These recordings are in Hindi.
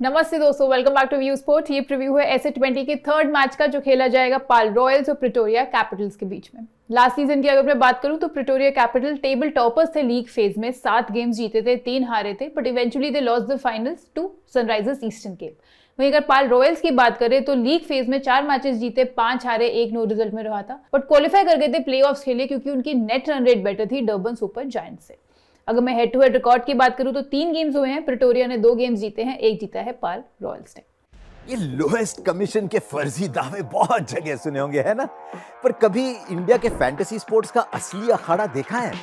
नमस्ते दोस्तों, welcome back to view sport. ये प्रीव्यू है एसए20 के थर्ड मैच का जो खेला जाएगा पाल रॉयल्स और प्रिटोरिया कैपिटल्स के बीच में। लास्ट सीजन की अगर मैं बात करूं तो प्रिटोरिया कैपिटल टेबल टॉपर्स थे लीग फेज में, 7 गेम्स जीते थे, 3 हारे थे, but eventually they lost the finals to Sunrisers Eastern Cape. वहीं अगर पाल रॉयल्स की बात करें तो लीग फेज में 4 मैचेस जीते, 5 हारे, 1 नो रिजल्ट में रहा था, बट क्वालिफाई कर गए थे प्लेऑफ्स के लिए क्योंकि उनकी नेट रन रेट बेटर थी डर्बन सुपर जायंट्स से। अगर मैं हेड टू हेड रिकॉर्ड की बात करूं तो 3 गेम्स हुए हैं, प्रिटोरिया ने 2 गेम्स जीते हैं, 1 जीता है पाल रॉयल्स ने। ये लोएस्ट कमीशन के फर्जी दावे बहुत जगह सुने होंगे, है ना? पर कभी इंडिया के फैंटेसी स्पोर्ट्स का असली अखाड़ा देखा है?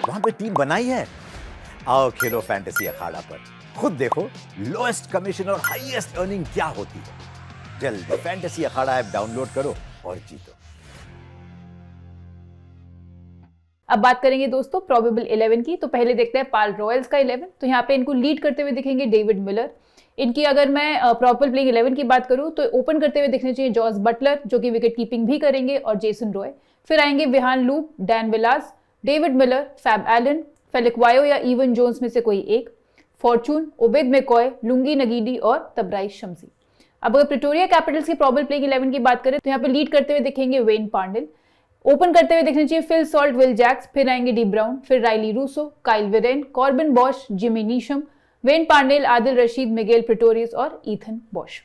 वहां पे टीम बनाई है? आओ खेलो फैंटेसी अखाड़ा पर, खुद देखो लोएस्ट कमीशन और हाईएस्ट अर्निंग क्या होती है। जल्द फैंटेसी अखाड़ा ऐप डाउनलोड करो और जीतो। अब बात करेंगे दोस्तों प्रोबेबल 11 की। तो पहले देखते हैं पाल रॉयल्स का 11। तो यहाँ पे इनको लीड करते हुए दिखेंगे डेविड मिलर। इनकी अगर मैं प्रॉपर प्लेइंग 11 की बात करूं तो ओपन करते हुए दिखने चाहिए जॉस बटलर, जो कि विकेट कीपिंग भी करेंगे, और जेसन रॉय। फिर आएंगे विहान लूप, डैन विलास, डेविड मिलर, फैब एलन, फेलिक्वायो या इवन जोन्स में से कोई एक, Fortune, Obed McCoy, lungi Ngidi और तबराइश शम्सी। अब अगर प्रिटोरिया कैपिटल्स की प्रॉबल प्लेइंग 11 की बात करें तो यहाँ पे लीड करते हुए दिखेंगे वेन पांडेल। ओपन करते हुए दिखने चाहिए फिल सॉल्ट, विल जैक्स, फिर आएंगे डी ब्राउन, फिर Rilee Rossouw, Kyle Verreynne, Corbin Bosch, Jimmy Neesham, Wayne Parnell, Adil Rashid, Migael Pretorius और ईथन बॉश।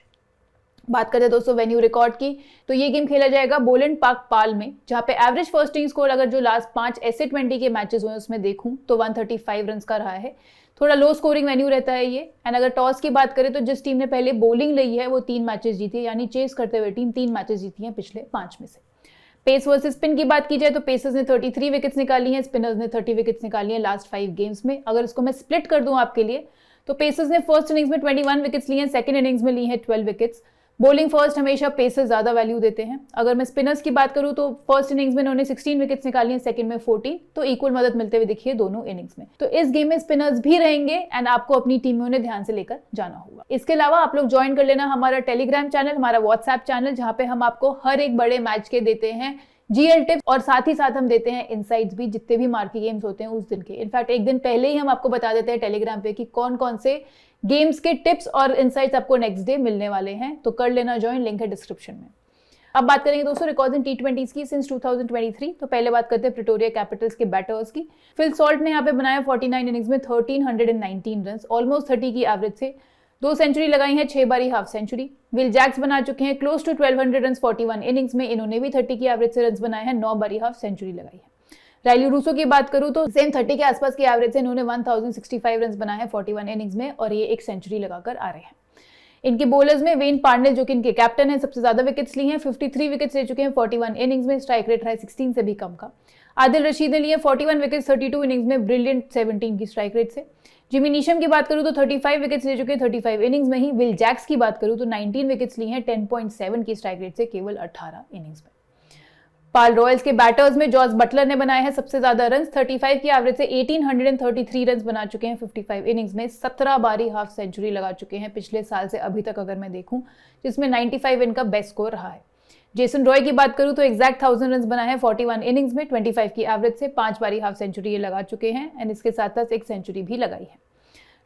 बात करते हैं दोस्तों वेन्यू रिकॉर्ड की। तो ये गेम खेला जाएगा बोलैंड पार्क पाल में, जहां पे एवरेज फर्स्ट इनिंग स्कोर अगर जो लास्ट 5 एसए20 के मैचेस हुए उसमें देखूं तो 135 रन का रहा है। थोड़ा लो स्कोरिंग वेन्यू रहता है ये। एंड अगर टॉस की बात करें तो जिस टीम ने पहले बॉलिंग ली है वो 3 मैचेस जीती है, यानी चेस करते हुए टीम 3 मैचेस जीती है पिछले 5 में से। पेस वर्सेस स्पिन की बात की जाए तो पेसर्स ने 33 विकेट्स निकाली हैं, स्पिनर्स ने 30 विकेट्स निकाली हैं लास्ट 5 गेम्स में। अगर इसको मैं स्प्लिट कर दूं आपके लिए तो पेसर्स ने फर्स्ट इनिंग्स में 21 विकेट्स लिए हैं, सेकंड इनिंग्स में ली हैं 12 विकेट्स। बॉलिंग फर्स्ट हमेशा पेसर्स ज्यादा वैल्यू देते हैं। अगर मैं स्पिनर्स की बात करूं तो फर्स्ट इनिंग्स में उन्होंने 16 विकेट्स निकाली हैं, सेकंड में 14, तो इक्वल मदद मिलते हुए दिखी है दोनों इनिंग्स में। तो इस गेम में स्पिनर्स भी रहेंगे एंड आपको अपनी टीम में उन्हें ध्यान से लेकर जाना होगा। इसके अलावा आप लोग ज्वाइन कर लेना हमारा टेलीग्राम चैनल, हमारा व्हाट्सएप चैनल, जहां पे हम आपको हर एक बड़े मैच के देते हैं जीएल टिप्स, और साथ ही साथ हम देते हैं इनसाइट्स भी, जितने भी मार्की गेम्स होते हैं उस दिन के। इनफैक्ट एक दिन पहले ही हम आपको बता देते हैं टेलीग्राम पे कि कौन कौन से गेम्स के टिप्स और इनसाइट्स आपको नेक्स्ट डे मिलने वाले हैं, तो कर लेना ज्वाइन, लिंक है डिस्क्रिप्शन में। अब बात करेंगे दोस्तों रिकॉर्ड्स इन टी20 की सिंस 2023। तो पहले बात करते हैं प्रिटोरिया कैपिटल्स के बैटर्स की। फिल सॉल्ट ने यहाँ पे बनाया 49 इनिंग्स में 1319 रन, ऑलमोस्ट 30 की एवरेज से। 2 सेंचुरी लगाई है, 6 बारी हाफ सेंचुरी। विल जैक्स बना चुके हैं क्लोज टू 1200 रन 41 इनिंग्स में, इन्होंने भी 30 की एवरेज से रन बनाए हैं, 9 बारी हाफ सेंचुरी लगाई है। राइली रूसो की बात करूं तो सेम 30 के आसपास की एवरेज से इन्होंने 1065 रन बनाए हैं 41 इनिंग्स में, और ये 1 सेंचुरी लगाकर आ रहे हैं। इनके बॉलर्स में वेन पांडेल, जो कि इनके कैप्टन है, सबसे ज्यादा विकेट्स ली हैं, 53 विकेट्स ले चुके हैं 41 इनिंग्स में, स्ट्राइक रेट है 16 से भी कम का। आदिल रशीद ने लिए 41 विकेट्स 32 इनिंग्स में, ब्रिलियंट 17 की स्ट्राइक रेट से। जिमी नीशम की बात करूं तो 35 विकेट्स ले चुके हैं 35 इनिंग्स में ही। विल जैक्स की बात करूं तो 19 विकेट्स ली हैं 10.7 की स्ट्राइक रेट से, केवल 18 इनिंग्स में। पाल रॉयल्स के बैटर्स में जॉस बटलर ने बनाए हैं सबसे ज्यादा रन, 35 की एवरेज से 1833 रन बना चुके हैं 55 इनिंग्स में, 17 बारी हाफ सेंचुरी लगा चुके हैं पिछले साल से अभी तक अगर मैं देखूं, जिसमें 95 इनका बेस्ट स्कोर रहा है। जेसन रॉय की बात करूं तो एग्जैक्ट 1000 रन बनाए हैं 41 इनिंग्स में, 25 की एवरेज से, 5 बारी हाफ सेंचुरी ये लगा चुके हैं, एंड इसके साथ साथ 1 सेंचुरी भी लगाई है।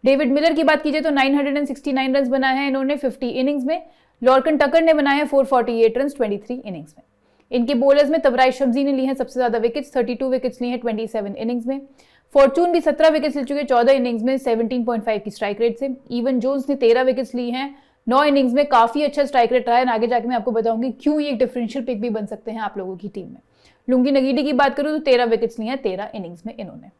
डेविड मिलर की बात कीजिए तो 969 रन बनाए हैं इन्होंने 50 इनिंग्स में। लॉर्कन टकर ने बनाए हैं 448 रन 23 इनिंग्स में। इनके बॉलर्स में तबराइश शम्सी ने ली हैं सबसे ज्यादा विकेट्स, 32 विकेट्स ली हैं 27 इनिंग्स में। फॉर्चून भी 17 विकेट्स ले चुके हैं 14 इनिंग्स में, 17.5 की स्ट्राइक रेट से। इवन जोन्स ने 13 विकेट्स ली हैं 9 इनिंग्स में, काफी अच्छा स्ट्राइक रेट रहा है। आगे जाके मैं आपको बताऊंगी क्यों ये एक डिफरेंशियल पिक भी बन सकते हैं आप लोगों की टीम में। लुंगी नगीडी की बात करूं तो 13 विकेट्स ली हैं 13 इनिंग्स में इन्होंने।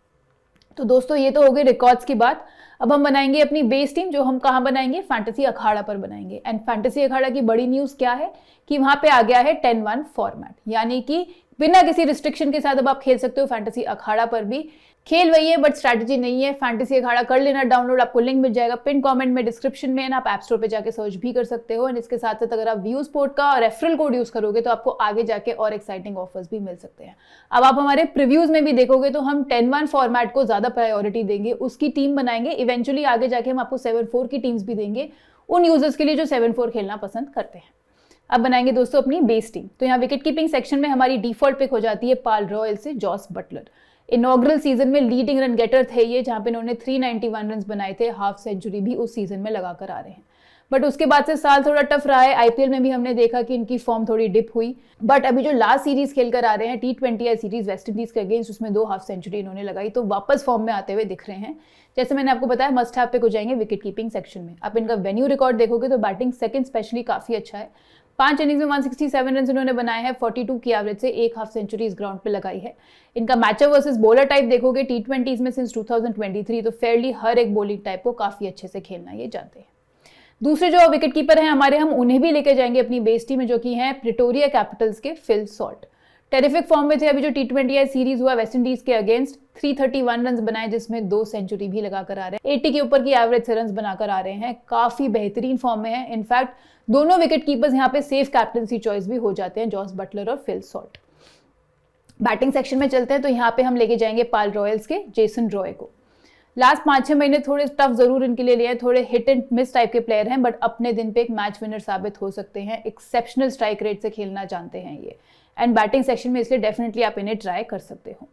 तो दोस्तों ये तो हो गई रिकॉर्ड्स की बात। अब हम बनाएंगे अपनी बेस टीम, जो हम कहाँ बनाएंगे, फैंटेसी अखाड़ा पर बनाएंगे। एंड फैंटेसी अखाड़ा की बड़ी न्यूज क्या है कि वहां पे आ गया है 10-1 फॉर्मेट, यानी कि बिना किसी रिस्ट्रिक्शन के साथ अब आप खेल सकते हो फैंटेसी अखाड़ा पर भी। खेल वही है बट स्ट्रैटेजी नहीं है। फैंटेसी अखाड़ा कर लेना डाउनलोड, आपको लिंक मिल जाएगा पिन कमेंट में, डिस्क्रिप्शन में, आप ऐप स्टोर पे जाके सर्च भी कर सकते हो। एंड इसके साथ साथ अगर आप व्यू स्पोर्ट का रेफरल कोड यूज करोगे तो आपको आगे जाके और एक्साइटिंग ऑफर्स भी मिल सकते हैं। अब आप हमारे प्रीव्यूज में भी देखोगे तो हम 10-1 फॉर्मेट को ज्यादा प्रायोरिटी देंगे, उसकी टीम बनाएंगे। इवेंचुअली आगे जाके हम आपको 7-4 की टीम्स भी देंगे उन यूजर्स के लिए जो 7-4 खेलना पसंद करते हैं। अब बनाएंगे दोस्तों अपनी बेस टीम। तो यहाँ विकेट कीपिंग सेक्शन में हमारी डिफॉल्ट पिक हो जाती है पाल रॉयल से जॉस बटलर। इनॉग्रल सीजन में लीडिंग रन गेटर थे ये, जहां पे इन्होंने 391 रन बनाए थे, हाफ सेंचुरी भी उस सीजन में लगाकर आ रहे हैं। बट उसके बाद से साल थोड़ा टफ रहा है। आईपीएल में भी हमने देखा कि इनकी फॉर्म थोड़ी डिप हुई, बट अभी जो लास्ट सीरीज खेल कर आ रहे हैं T20 सीरीज वेस्ट इंडीज के अगेंस्ट, उसमें 2 हाफ सेंचुरी इन्होंने लगाई, तो वापस फॉर्म में आते हुए दिख रहे हैं। जैसे मैंने आपको बताया, मस्ट हैव पे हो जाएंगे विकेट कीपिंग सेक्शन में। आप इनका वेन्यू रिकॉर्ड देखोगे तो बैटिंग सेकंड स्पेशली काफी अच्छा है। 5 इनिंग्स में 167 रन इन्होंने बनाए हैं, 42 की एवरेज से 1 हाफ सेंचुरी इस ग्राउंड पे लगाई है। इनका मैचअप वर्सेस बॉलर टाइप देखोगे T20 में सिंस 2023, तो फेयरली हर एक बॉलिंग टाइप को काफी अच्छे से खेलना ये जानते हैं। दूसरे जो विकेट कीपर हैं हमारे, हम उन्हें भी लेके जाएंगे अपनी बेस टीम में, जो कि हैं प्रिटोरिया कैपिटल्स के फिल सॉल्ट। टेरिफिक फॉर्म में थे। अभी जो T20 सीरीज हुआ वेस्ट इंडीज के अगेंस्ट, 331 रन बनाए, जिसमें 2 सेंचुरी भी लगाकर आ रहे हैं। 80 के ऊपर की एवरेज से रन बनाकर आ रहे हैं, काफी बेहतरीन फॉर्म में है। इनफैक्ट दोनों विकेट कीपर्स यहाँ पे सेफ कैप्टनसी चॉइस भी हो जाते हैं, जॉस बटलर और फिल सॉल्ट। बैटिंग सेक्शन में चलते हैं, तो यहाँ पे हम लेके जाएंगे पाल रॉयल्स के जेसन रॉय को। लास्ट 5-6 महीने थोड़े टफ जरूर इनके लिए हैं, थोड़े हिट एंड मिस टाइप के प्लेयर हैं, बट अपने दिन पे एक मैच विनर साबित हो सकते हैं। एक्सेप्शनल स्ट्राइक रेट से खेलना जानते हैं ये, एंड बैटिंग सेक्शन में इसलिए डेफिनेटली आप इन्हें ट्राई कर सकते हो।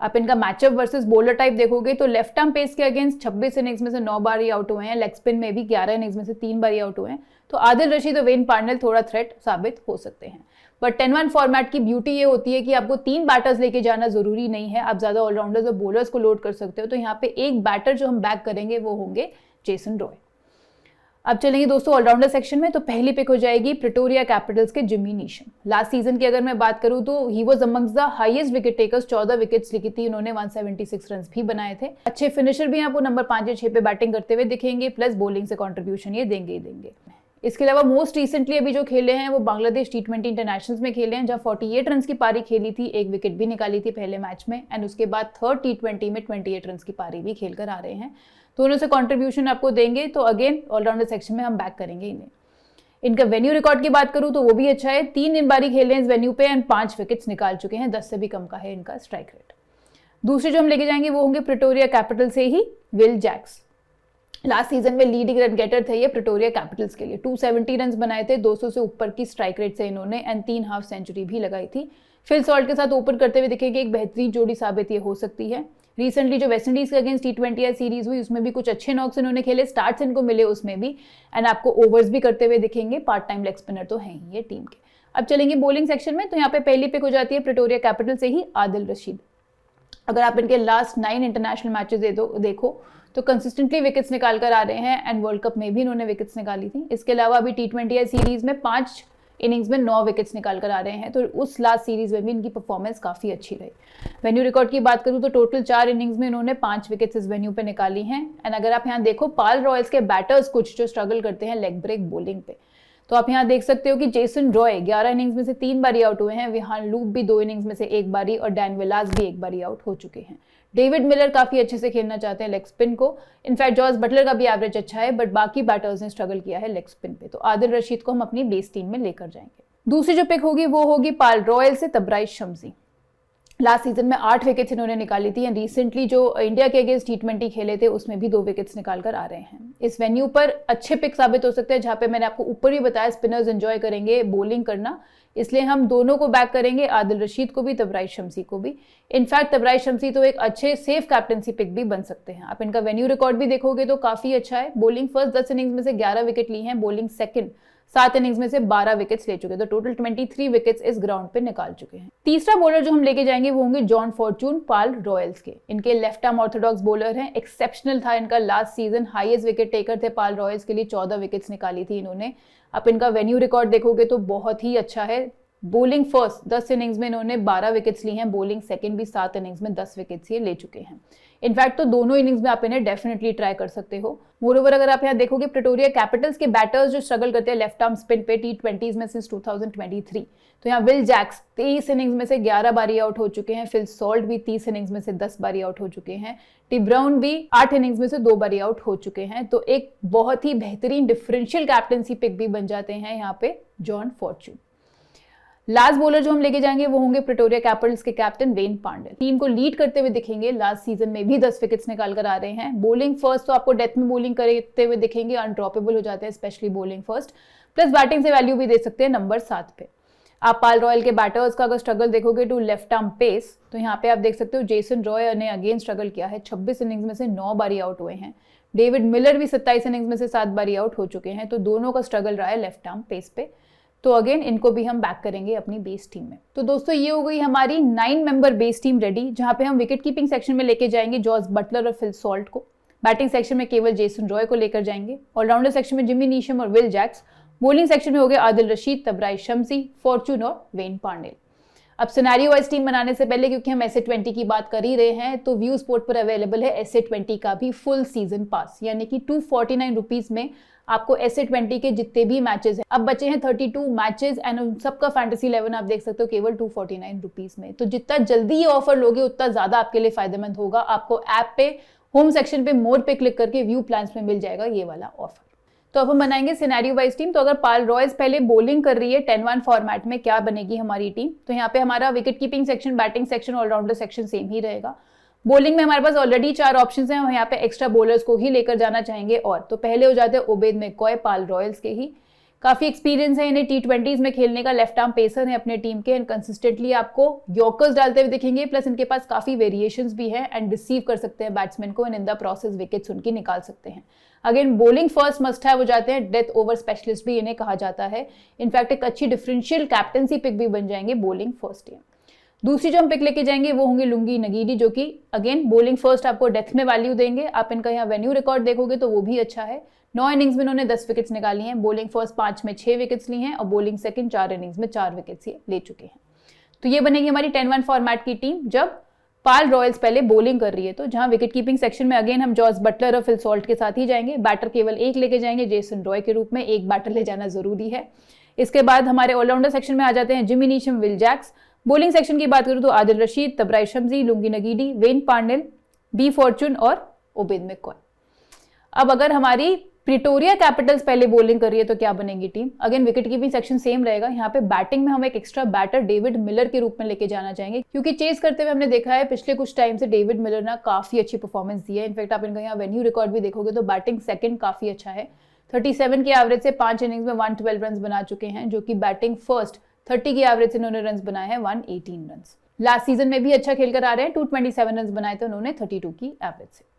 आप इनका मैचअप वर्सेस बॉलर टाइप देखोगे तो लेफ्ट आर्म पेस के अगेंस्ट 26 इनिंग्स में से 9 बार ही आउट हुए हैं। लेग स्पिन में भी 11 इनिंग्स में से 3 बार ही आउट हुए हैं। तो आदिल रशीद और वेन पार्नेल थोड़ा थ्रेट साबित हो सकते हैं। बट 10-1 फॉर्मेट की ब्यूटी ये होती है कि आपको 3 बैटर्स लेके जाना जरूरी नहीं है, आप ज्यादा ऑलराउंडर्स और बॉलर्स को लोड कर सकते हो। तो यहाँ पे एक बैटर जो हम बैक करेंगे वो होंगे जेसन रॉय। अब चलेंगे दोस्तों ऑलराउंडर सेक्शन में, तो पहली पिक हो जाएगी प्रिटोरिया कैपिटल्स के जिमी नीशम। लास्ट सीजन की अगर मैं बात करूं तो he was amongst the highest wicket takers, 14 wickets ली थी इन्होंने, 176 रन भी बनाए थे। अच्छे फिनिशर भी आपको नंबर 5 या 6 पे बैटिंग करते हुए दिखेंगे, प्लस बॉलिंग से कंट्रीब्यूशन ये देंगे ही देंगे। इसके अलावा मोस्ट रिसेंटली अभी जो खेले हैं वो बांग्लादेश T20 इंटरनेशनल्स में खेले हैं, जहां 48 रन की पारी खेली थी, 1 विकेट भी निकाली थी पहले मैच में, एंड उसके बाद थर्ड T20 में 28 रन की पारी भी खेलकर आ रहे हैं। दोनों से कंट्रीब्यूशन आपको देंगे, तो अगेन ऑलराउंडर सेक्शन में हम बैक करेंगे इन्हें। इनका वेन्यू रिकॉर्ड की बात करूं तो वो भी अच्छा है, 3 बारी खेले इस वेन्यू पे एंड 5 विकेट्स निकाल चुके हैं, 10 से भी कम का है इनका स्ट्राइक रेट। दूसरे जो हम लेके जाएंगे वो होंगे प्रिटोरिया कैपिटल से he Will Jacks. Last season में लीडिंग रन गेटर थे ये प्रिटोरिया कैपिटल्स के लिए, 270 रन बनाए थे, 200 से ऊपर की स्ट्राइक रेट से इन्होंने, एंड 3 हाफ सेंचुरी भी लगाई थी। फिल सॉल्ट के साथ ओपन करते हुए दिखेंगे, एक बेहतरीन जोड़ी साबित ये हो सकती है। रिसेंटली जो वेस्ट इंडीज के अगेंस्ट T20 सीरीज हुई उसमें भी कुछ अच्छे नॉक्स इन्होंने खेले, स्टार्ट्स इनको मिले उसमें भी, एंड आपको ओवर्स भी करते हुए दिखेंगे। पार्ट टाइम लेग स्पिनर तो हैं ही ये टीम के। अब चलेंगे बॉलिंग सेक्शन में, तो यहाँ पे पहली पिक हो जाती है प्रिटोरिया कैपिटल से ही आदिल रशीद। अगर आप इनके लास्ट 9 इंटरनेशनल मैचेस देखो तो कंसिस्टेंटली विकेट्स निकाल कर आ रहे हैं, एंड वर्ल्ड कप में भी इन्होंने विकेट्स निकाली थी। इसके अलावा अभी T20 सीरीज में 5 इनिंग्स में 9 विकेट्स निकाल कर आ रहे हैं, तो उस लास्ट सीरीज में भी इनकी परफॉर्मेंस काफी अच्छी रही। वेन्यू रिकॉर्ड की बात करूं तो टोटल 4 इनिंग्स में इन्होंने 5 विकेट्स इस वेन्यू पे निकाली हैं। एंड अगर आप यहाँ देखो पाल रॉयल्स के बैटर्स कुछ जो स्ट्रगल करते हैं लेग ब्रेक बॉलिंग पे, तो आप यहाँ देख सकते हो कि जेसन रॉय 11 इनिंग्स में से 3 बारी आउट हुए हैं, विहान लूप भी 2 इनिंग्स में से 1 बारी, और डैन विलास भी 1 बारी आउट हो चुके हैं। डेविड मिलर काफी अच्छे से खेलना चाहते हैं लेग स्पिन को, इनफैक्ट जॉस बटलर का भी एवरेज अच्छा है, बट बाकी बैटर्स ने स्ट्रगल किया है लेग स्पिन पे। तो आदिल रशीद को हम अपनी बेस टीम में लेकर जाएंगे। दूसरी जो पिक होगी वो होगी पाल रॉयल से तबराइश शम्सी। लास्ट सीजन में 8 विकेट्स इन्होंने निकाली थी, एंड रिसेंटली जो इंडिया के अगेंस्ट T20 खेले थे उसमें भी 2 विकेट्स निकाल कर आ रहे हैं। इस वेन्यू पर अच्छे पिक साबित हो सकते हैं, जहां पे मैंने आपको ऊपर भी बताया स्पिनर्स एंजॉय करेंगे बॉलिंग करना, इसलिए हम दोनों को बैक करेंगे, आदिल रशीद को भी, तबराइश शम्सी को भी। इनफैक्ट तबराइश शम्सी तो एक अच्छे सेफ कैप्टनसी पिक भी बन सकते हैं। आप इनका वेन्यू रिकॉर्ड भी देखोगे तो काफी अच्छा है। बॉलिंग फर्स्ट 10 इनिंग्स में से 11 विकेट ली हैं, बॉलिंग सेकंड 7 इनिंग्स में से 12 विकेट्स ले चुके हैं, तो टोटल 23 विकेट्स इस ग्राउंड पे निकाल चुके हैं। तीसरा बॉलर जो हम लेके जाएंगे वो होंगे जॉन फॉर्चून पाल रॉयल्स के। इनके लेफ्ट आर्म ऑर्थोडॉक्स बॉलर हैं, एक्सेप्शनल था इनका last season, highest wicket taker थे पाल रॉयल्स के लिए, 14 विकेट्स निकाली थी इन्होंने। आप इनका वेन्यू रिकॉर्ड देखोगे तो बहुत ही अच्छा है। बॉलिंग फर्स्ट 10 इनिंग्स में इन्होंने 12 विकेट्स ली हैं, बॉलिंग सेकंड भी 7 इनिंग्स में 10 विकेट्स ये ले चुके हैं। इनफैक्ट तो दोनों इनिंग्स में आप इन्हें डेफिनेटली ट्राई कर सकते हो। मोरओवर अगर आप यहाँ देखोगे प्रिटोरिया कैपिटल्स के बैटर्स जो स्ट्रगल करते हैं लेफ्ट आर्म स्पिन पे T20 में सिंस 2023, तो यहाँ विल जैक्स 23 इनिंग्स में से 11 बारी आउट हो चुके हैं, फिल सॉल्ट भी 30 इनिंग्स में से 10 बारी आउट हो चुके हैं, टिम ब्राउन भी 8 इनिंग्स में से 2 बारी आउट हो चुके हैं। तो एक बहुत ही बेहतरीन डिफरेंशियल कैप्टनसी पिक भी बन जाते हैं यहाँ पे जॉन फॉर्चून। लास्ट बॉलर जो हम लेके जाएंगे वो होंगे प्रिटोरिया कैपिटल्स के कैप्टन वेन पांडेल। टीम को लीड करते हुए दिखेंगे, लास्ट सीजन में भी 10 विकेट्स निकाल कर आ रहे हैं। बॉलिंग फर्स्ट तो आपको डेथ में बॉलिंग करते हुए दिखेंगे, अनड्रॉपेबल हो जाते हैं specially bowling first, plus batting से वैल्यू भी दे सकते हैं नंबर 7 पे। आप पाल रॉयल के बैटर्स का अगर स्ट्रगल देखोगे टू लेफ्ट आर्म पेस, तो यहाँ पे आप देख सकते हो जेसन रॉय ने अगेन स्ट्रगल किया है, 26 इनिंग्स में से 9 बारी आउट हुए हैं, डेविड मिलर भी 27 इनिंग्स में से 7 बारी आउट हो चुके हैं, तो दोनों का स्ट्रगल रहा है लेफ्ट आर्म पेस पे। तो अगेन इनको भी हम बैक करेंगे अपनी बेस टीम में। तो दोस्तों ये हो गई हमारी 9 मेंबर बेस टीम रेडी, जहां पे हम विकेट कीपिंग सेक्शन में लेके जाएंगे जॉस बटलर और फिल सॉल्ट को। बैटिंग सेक्शन में केवल जेसन रॉय को लेकर जाएंगे। ऑलराउंडर सेक्शन में जिमी नीशम और विल जैक्स। बॉलिंग सेक्शन में हो गए आदिल रशीद, तबराइश शम्सी, फॉर्चून और वेन पार्नेल। अब सिनेरियो वाइज टीम बनाने से पहले, क्योंकि हम SA20 की बात कर ही रहे हैं, तो व्यू स्पोर्ट पर अवेलेबल है SA20 का भी फुल सीजन पास, यानी कि 249 रुपीज में आपको SA20 के जितने भी मैचेस हैं, अब बचे हैं 32 मैचेस एंड उन सबका फैंटेसी 11 आप देख सकते हो केवल 249 रुपीज में। तो जितना जल्दी ये ऑफर लोगे उतना ज्यादा आपके लिए फायदेमंद होगा। आपको ऐप पे होम सेक्शन पे मोर पे क्लिक करके व्यू प्लान्स में मिल जाएगा ये वाला ऑफर। तो अब हम बनाएंगे सिनेरियो वाइज टीम। तो अगर पाल रॉयल्स पहले बॉलिंग कर रही है 10-1 फॉर्मेट में, क्या बनेगी हमारी टीम? तो यहाँ पे हमारा wicket keeping section, batting section, allrounder section same ही रहेगा। बॉलिंग में हमारे पास ऑलरेडी 4 ऑप्शंस हैं, हम यहाँ पे एक्स्ट्रा बॉलर्स को ही लेकर जाना चाहेंगे। और तो पहले हो जाते हैं ओबेद मैककॉय, पाल रॉयल्स के ही काफी एक्सपीरियंस है इन्हें T20s में खेलने का, लेफ्ट आर्म पेसर है अपने टीम के एंड कंसिस्टेंटली आपको यॉर्कर्स डालते हुए दिखेंगे। प्लस इनके पास काफी वेरिएशंस भी हैं एंड रिसीव कर सकते हैं बैट्समैन को and in the process wickets उनकी निकाल सकते हैं। अगेन बॉलिंग फर्स्ट मस्ट है हो जाते हैं, डेथ ओवर स्पेशलिस्ट भी इन्हें कहा जाता है। इनफैक्ट एक अच्छी डिफरेंशियल कैप्टनसी पिक भी बन जाएंगे बॉलिंग फर्स्ट टीम। दूसरी जो हम पिक लेके जाएंगे वो होंगे लुंगी नगीडी, जो कि अगेन बॉलिंग फर्स्ट आपको डेथ में वैल्यू देंगे। आप इनका यहाँ वेन्यू रिकॉर्ड देखोगे तो वो भी अच्छा है। 9 इनिंग्स में इन्होंने 10 विकेट्स निकाली हैं। बॉलिंग फर्स्ट 5 में 6 विकेट्स ली हैं और बॉलिंग सेकंड 4 इनिंग्स में 4 विकेट्स ले चुके हैं। तो ये बनेगी हमारी 10-1 फॉर्मेट की टीम जब पाल रॉयल्स पहले बॉलिंग कर रही है। तो जहां विकेट कीपिंग सेक्शन में अगेन हम जॉस बटलर और फिल सॉल्ट के साथ ही जाएंगे। बैटर केवल एक लेके जाएंगे जेसन रॉय के रूप में, एक बैटर ले जाना जरूरी है। इसके बाद हमारे ऑलराउंडर सेक्शन में आ जाते हैं Jimmy Neesham, Will Jacks. Bowling section की बात करूं तो Adil Rashid, Tabraiz Shamsi, Lungi Ngidi, Wayne Parnell, B Fortuin और ओबेद मैककॉय। अब अगर हमारी प्रिटोरिया कैपिटल्स पहले बॉलिंग कर रही है तो क्या बनेगी team? Again wicket keeping section same रहेगा। यहाँ पे बैटिंग में हम एक एक्स्ट्रा बैटर डेविड मिलर के रूप में लेके जाना चाहेंगे, क्योंकि चेस करते हुए हमने देखा है पिछले कुछ टाइम से डेविड मिलर ना काफी अच्छी परफॉर्मेंस दी है। इनफैक्ट आप इनका यहाँ वेन्यू रिकॉर्ड भी देखोगे तो बैटिंग सेकंड काफी अच्छा है। 37 की एवरेज से 5 इनिंग्स में 112 रन बना चुके हैं, जो कि बैटिंग फर्स्ट 30 की एवरेज से इन्होंने रन बनाए हैं 118 रन। लास्ट सीजन में भी अच्छा खेलकर आ रहे हैं, 227 रन बनाए थे उन्होंने 32 की एवरेज से।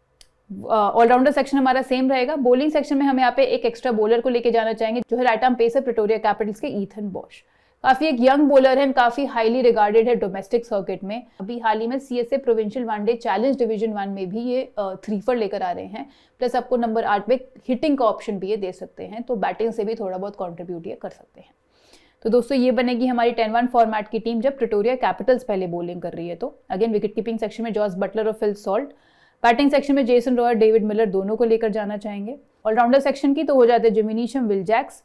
ऑलराउंडर सेक्शन हमारा सेम रहेगा। बॉलिंग सेक्शन में हम यहाँ पे एक एक्स्ट्रा बॉलर को लेके जाना चाहेंगे, जो है right arm pacer Pretoria Capitals के ईथन बॉश। काफी एक यंग बॉलर है, काफी हाईली रिगार्डेड है डोमेस्टिक सर्किट में। अभी हाल ही में CSA provincial one day challenge division 1 में भी ये 3 for लेकर आ रहे हैं। प्लस आपको नंबर 8 पे हिटिंग का ऑप्शन भी ये दे सकते हैं, तो बैटिंग से भी थोड़ा बहुत कॉन्ट्रीब्यूट ये कर सकते हैं। तो दोस्तों ये बनेगी हमारी 10-1 फॉर्मेट की टीम जब प्रिटोरिया कैपिटल्स पहले बॉलिंग कर रही है। तो अगेन विकेट कीपिंग सेक्शन में जॉस बटलर और फिल सॉल्ट। बैटिंग सेक्शन में जेसन रॉय, डेविड मिलर दोनों को लेकर जाना चाहेंगे। ऑलराउंडर सेक्शन की तो हो जाते हैं Jimmy Neesham, Will Jacks.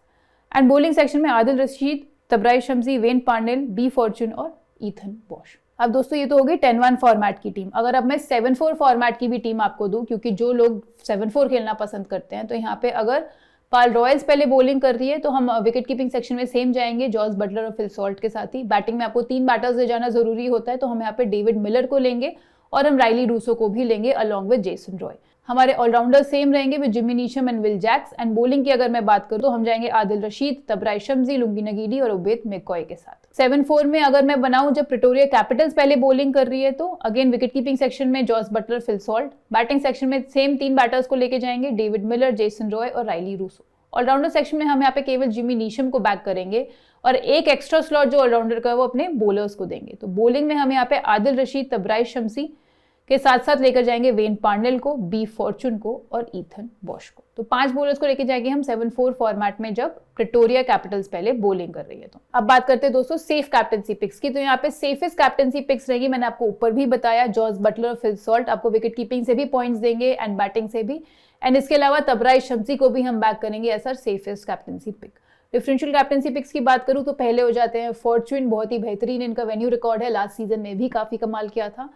And bowling section में Adil Rashid, Tabraiz Shamsi, Wayne Parnell, B Fortuin और ईथन बॉश। अब दोस्तों ये तो हो गई 10-1 फॉर्मेट की टीम। अगर अब मैं 7-4 फॉर्मेट की भी टीम आपको दूं, क्योंकि जो लोग 7-4 खेलना पसंद करते हैं, तो यहाँ पे अगर पाल रॉयल्स पहले बॉलिंग कर रही है तो हम विकेट कीपिंग सेक्शन में सेम जाएंगे जॉस बटलर और फिल सॉल्ट के साथ ही। बैटिंग में आपको 3 बैटर्स ले जाना जरूरी होता है, तो हम यहाँ पे डेविड मिलर को लेंगे और हम राइली रूसो को भी लेंगे अलॉन्ग विद जेसन रॉय। हमारे ऑलराउंडर सेम रहेंगे with Jimmy Neesham and will Jacks. And bowling की अगर मैं बात करूं तो हम जाएंगे आदिल रशीद, तबराइश शम्सी, लुंगी नगीडी और ओबेद मैककॉय के साथ। 7-4 में अगर मैं बनाऊं जब प्रिटोरिया कैपिटल्स पहले बॉलिंग कर रही है, तो अगेन विकेट कीपिंग सेक्शन में Jos Buttler, Phil Salt. Batting section में सेम 3 बैटर्स को लेके जाएंगे, डेविड मिलर, जेसन रॉय और राइली रूसो। ऑलराउंडर सेक्शन में हम यहाँ पे केवल जिमी नीशम को बैक करेंगे और एक एक्स्ट्रा स्लॉट जो ऑलराउंडर का है वो अपने बॉलर्स को देंगे। तो बॉलिंग में हम यहाँ पे आदिल रशीद, तबराइश शम्सी के साथ साथ लेकर जाएंगे वेन पार्नेल को, बी फॉर्चून को और ईथन बॉश को। तो 5 बॉलर्स को लेकर जाएंगे हम 7-4 फॉर्मेट में जब प्रिटोरिया कैपिटल्स पहले बॉलिंग कर रही है। तो अब बात करते हैं दोस्तों सेफ कैप्टनसी पिक्स की। तो यहाँ पे सेफेस्ट कैप्टनसी पिक्स रहेगी, मैंने आपको ऊपर भी बताया, जॉस बटलर और फिल सॉल्ट आपको विकेट कीपिंग से भी पॉइंट्स देंगे एंड बैटिंग से भी। एंड इसके अलावा तबराइश शम्सी को भी हम बैक करेंगे as our safest captaincy pick. Differential captaincy picks की बात करूं तो पहले हो जाते हैं फॉर्चून, बहुत ही बेहतरीन इनका वेन्यू रिकॉर्ड है, लास्ट सीजन में भी काफी कमाल किया था।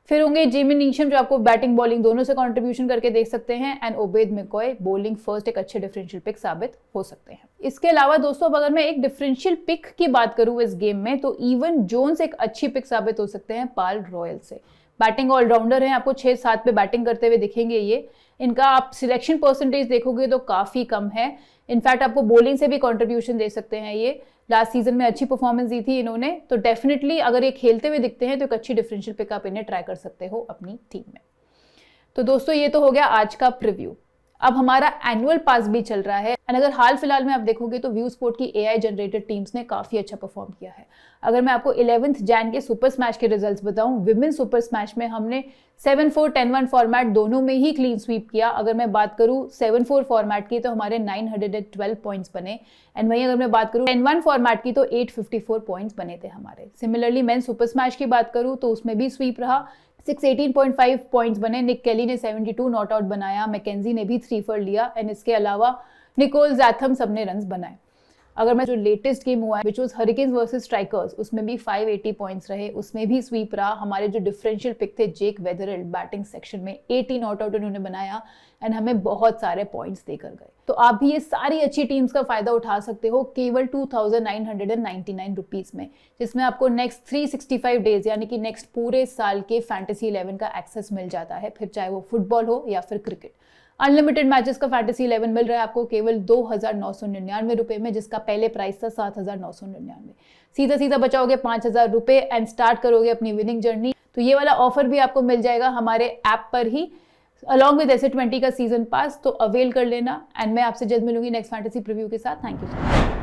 फिर होंगे जिमी नीशम जो आपको बैटिंग बॉलिंग दोनों से कंट्रीब्यूशन करके देख सकते हैं, and Obed McCoy bowling first एक अच्छे डिफरेंशियल पिक साबित हो सकते हैं। इसके अलावा दोस्तों अब अगर मैं एक डिफरेंशियल पिक की बात करूं इस गेम में, तो इवन जोन्स एक अच्छी पिक साबित हो सकते हैं पाल रॉयल से। बैटिंग ऑलराउंडर हैं, आपको 6-7 पे बैटिंग करते हुए दिखेंगे ये। इनका आप सिलेक्शन परसेंटेज देखोगे तो काफी कम है, इनफैक्ट आपको बॉलिंग से भी कंट्रीब्यूशन दे सकते हैं ये। लास्ट सीजन में अच्छी परफॉर्मेंस दी थी इन्होंने, तो डेफिनेटली अगर ये खेलते हुए दिखते हैं तो एक अच्छी डिफरेंशियल पिक आप इन्हें ट्राई कर सकते हो अपनी टीम में। तो दोस्तों ये तो हो गया आज का प्रीव्यू। अब हमारा एनुअल पास भी चल रहा है एंड अगर हाल फिलहाल में आप देखोगे तो व्यू स्पोर्ट की AI जनरेटेड टीम्स ने काफ़ी अच्छा परफॉर्म किया है। अगर मैं आपको 11th जैन के सुपर स्मैश के रिजल्ट्स बताऊं, विमेन सुपर स्मैश में हमने 7-4 10-1 फॉर्मेट दोनों में ही क्लीन स्वीप किया। अगर मैं बात करूं 7-4 फॉर्मेट की तो हमारे 912 पॉइंट्स बने एंड वहीं अगर मैं बात करूं 10-1 फॉर्मेट की तो 854 पॉइंट्स बने थे हमारे। सिमिलरली मेन सुपर स्मैश की बात करूं तो उसमें भी स्वीप रहा, 618.5 पॉइंट्स बने। निक केली ने 72 नॉट आउट बनाया, मैकेंजी ने भी 3 फॉर लिया एंड इसके अलावा निकोल जैथम सबने रन्स बनाए। अगर मैं जो लेटेस्ट गेम हुआ है which was hurricanes versus strikers, उसमें भी 580 पॉइंट्स रहे, उसमें भी स्वीप रहा। हमारे जो डिफरेंशियल पिक थे जेक वेदरल्ड बैटिंग सेक्शन में 80 नॉट आउट उन्होंने बनाया एंड हमें बहुत सारे पॉइंट्स देकर गए। तो आप भी ये सारी अच्छी टीम्स का फायदा उठा सकते हो केवल 2999 रुपीज में, जिसमें आपको नेक्स्ट 365 डेज यानी कि नेक्स्ट पूरे साल के फैंटेसी 11 का एक्सेस मिल जाता है, फिर चाहे वो फुटबॉल हो या फिर क्रिकेट। अनलिमिटेड मैचेस का फैंटेसी 11 मिल रहा है आपको केवल 2999 रुपए में, जिसका पहले प्राइस था 7999। सीधा सीधा बचाओगे 5000 रुपए एंड स्टार्ट करोगे अपनी विनिंग जर्नी। तो ये वाला ऑफर भी आपको मिल जाएगा हमारे ऐप पर ही अलॉन्ग विद एसे 20 का सीजन पास, तो अवेल कर लेना एंड मैं आपसे जल्द मिलूंगी नेक्स्ट फैंटेसी प्रीव्यू के साथ। Thank you so much.